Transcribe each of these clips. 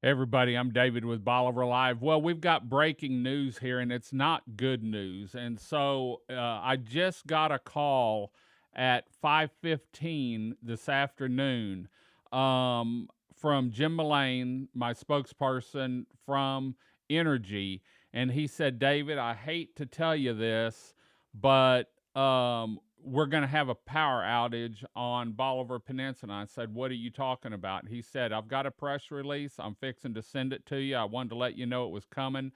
Hey everybody, I'm David with Bolivar Live. Well, we've got breaking news here, and it's not good news. And so I just got a call at 5:15 this afternoon from Jim Malain, my spokesperson from Energy, and he said, "David, I hate to tell you this, but we're going to have a power outage on Bolivar Peninsula." I said, "What are you talking about?" He said, "I've got a press release. I'm fixing to send it to you. I wanted to let you know it was coming."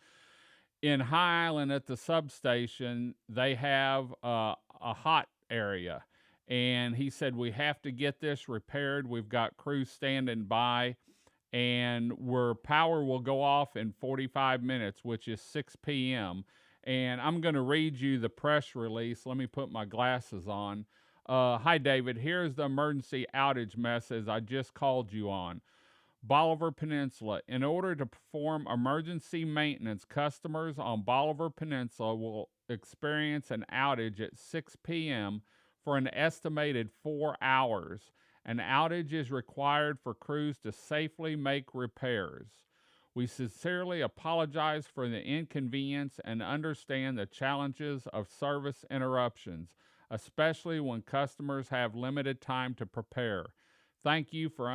In High Island at the substation, they have a hot area. And he said, "We have to get this repaired. We've got crews standing by, and where power will go off in 45 minutes, which is 6 p.m." And I'm going to read you the press release. Let me put my glasses on. Hi, David. Here's the emergency outage message I just called you on. Bolivar Peninsula. In order to perform emergency maintenance, customers on Bolivar Peninsula will experience an outage at 6 p.m. for an estimated 4 hours. An outage is required for crews to safely make repairs. We sincerely apologize for the inconvenience and understand the challenges of service interruptions, especially when customers have limited time to prepare. Thank you for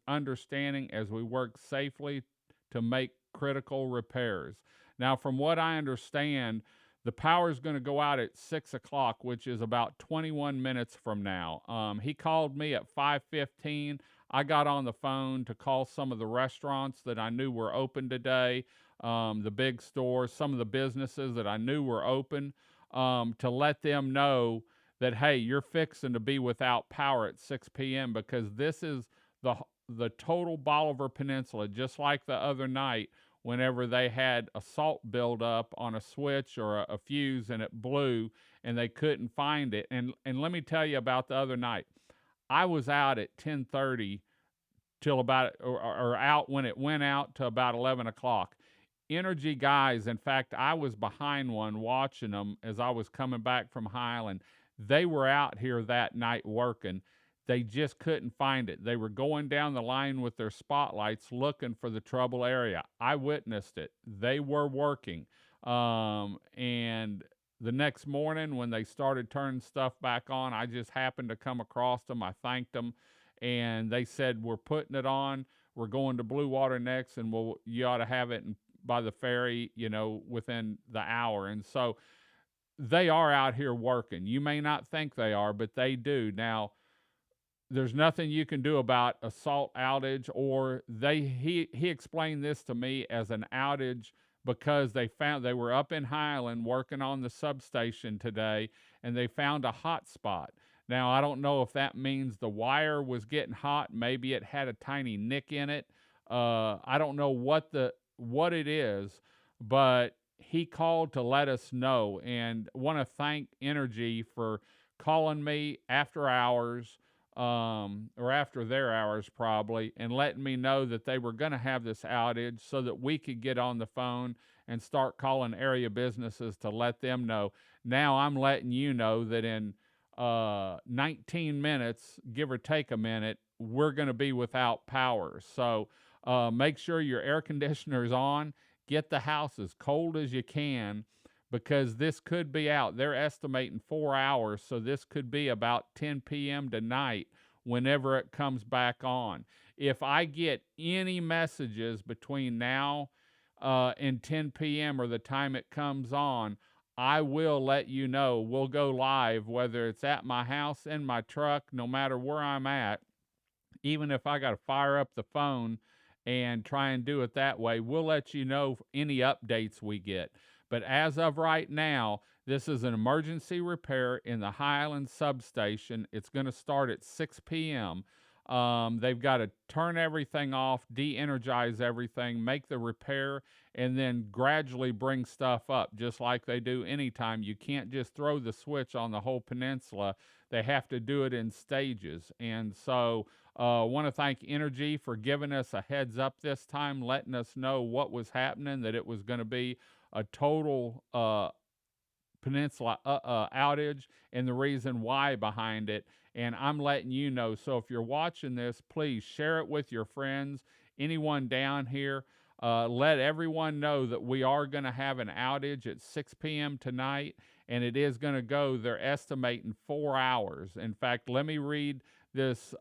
understanding as we work safely to make critical repairs. Now, from what I understand, the power is going to go out at 6 o'clock, which is about 21 minutes from now. He called me at 5:15. I got on the phone to call some of the restaurants that I knew were open today, the big stores, some of the businesses that I knew were open, to let them know that, hey, you're fixing to be without power at 6 p.m. because this is the total Bolivar Peninsula, just like the other night whenever they had a salt buildup on a switch or a fuse and it blew and they couldn't find it. And let me tell you about the other night. I was out at 10:30 till about or out when it went out to about 11 o'clock. Energy guys, in fact, I was behind one watching them as I was coming back from Highland. They were out here that night working. They just couldn't find it. They were going down the line with their spotlights looking for the trouble area. I witnessed it. They were working. And the next morning, when they started turning stuff back on, I just happened to come across them. I thanked them, and they said, "We're putting it on. We're going to Blue Water next, and you ought to have it by the ferry, within the hour." And so they are out here working. You may not think they are, but they do. Now, there's nothing you can do about a salt outage, or he explained this to me as an outage because they were up in Highland working on the substation today, and they found a hot spot. Now, I don't know if that means the wire was getting hot. Maybe it had a tiny nick in it. I don't know what it is, but he called to let us know, and want to thank Energy for calling me after hours, or after their hours probably, and letting me know that they were going to have this outage so that we could get on the phone and start calling area businesses to let them know. Now I'm letting you know that in 19 minutes, give or take a minute, we're going to be without power. So make sure your air conditioner is on. Get the house as cold as you can, because this could be out. They're estimating 4 hours, so this could be about 10 p.m. tonight whenever it comes back on. If I get any messages between now and 10 p.m. or the time it comes on, I will let you know. We'll go live, whether it's at my house, in my truck, no matter where I'm at. Even if I got to fire up the phone and try and do it that way, we'll let you know any updates we get. But as of right now, this is an emergency repair in the Highland substation. It's going to start at 6 p.m. They've got to turn everything off, de-energize everything, make the repair, and then gradually bring stuff up, just like they do anytime. You can't just throw the switch on the whole peninsula. They have to do it in stages. And so I want to thank Energy for giving us a heads up this time, letting us know what was happening, that it was going to be a total peninsula outage, and the reason why behind it. And I'm letting you know. So if you're watching this, please share it with your friends. anyone down here. Let everyone know that we are going to have an outage at 6 p.m. tonight, and it is going to go, they're estimating 4 hours. In fact, let me read this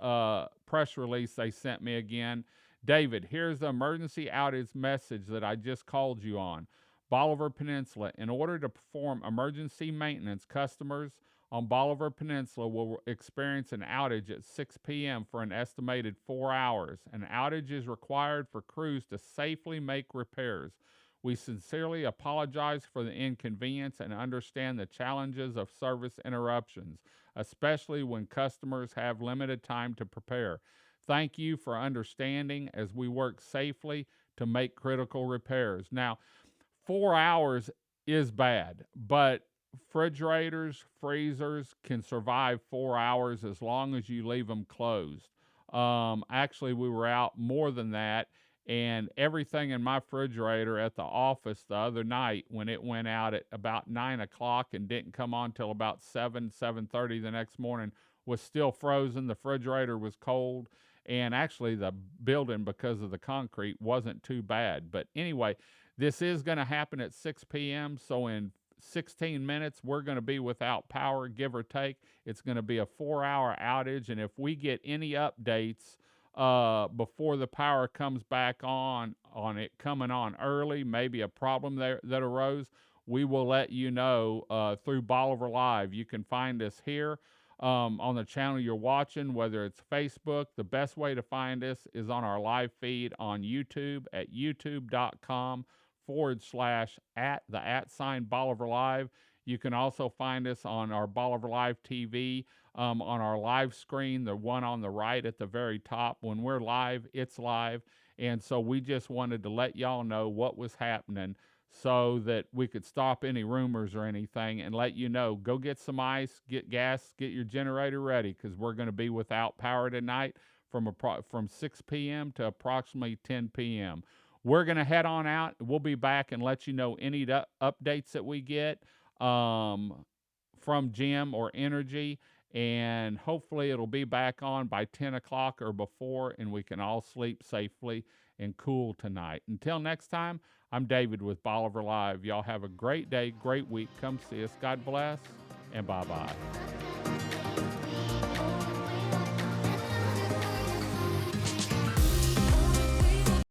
press release they sent me again. David, here's the emergency outage message that I just called you on. Bolivar Peninsula, in order to perform emergency maintenance, customers on Bolivar Peninsula will experience an outage at 6 p.m. for an estimated 4 hours. An outage is required for crews to safely make repairs. We sincerely apologize for the inconvenience and understand the challenges of service interruptions, especially when customers have limited time to prepare. Thank you for understanding as we work safely to make critical repairs. Now, 4 hours is bad, but refrigerators, freezers can survive 4 hours as long as you leave them closed. Actually, we were out more than that, and everything in my refrigerator at the office the other night, when it went out at about 9 o'clock and didn't come on till about 7:30 the next morning, was still frozen. The refrigerator was cold, and actually the building, because of the concrete, wasn't too bad. But anyway, this is going to happen at 6 p.m., so in 16 minutes, we're going to be without power, give or take. It's going to be a 4-hour outage, and if we get any updates before the power comes back on it coming on early, maybe a problem there that arose, we will let you know through Bolivar Live. You can find us here on the channel you're watching, whether it's Facebook. The best way to find us is on our live feed on YouTube at youtube.com/@ Bolivar Live. You can also find us on our Bolivar Live TV on our live screen, the one on the right at the very top. When we're live, it's live. And so we just wanted to let y'all know what was happening so that we could stop any rumors or anything and let you know, go get some ice, get gas, get your generator ready, because we're going to be without power tonight from 6 p.m. to approximately 10 p.m. We're going to head on out. We'll be back and let you know any updates that we get from Jim or Energy, and hopefully it'll be back on by 10 o'clock or before, and we can all sleep safely and cool tonight. Until next time, I'm David with Bolivar Live. Y'all have a great day, great week. Come see us. God bless, and bye-bye.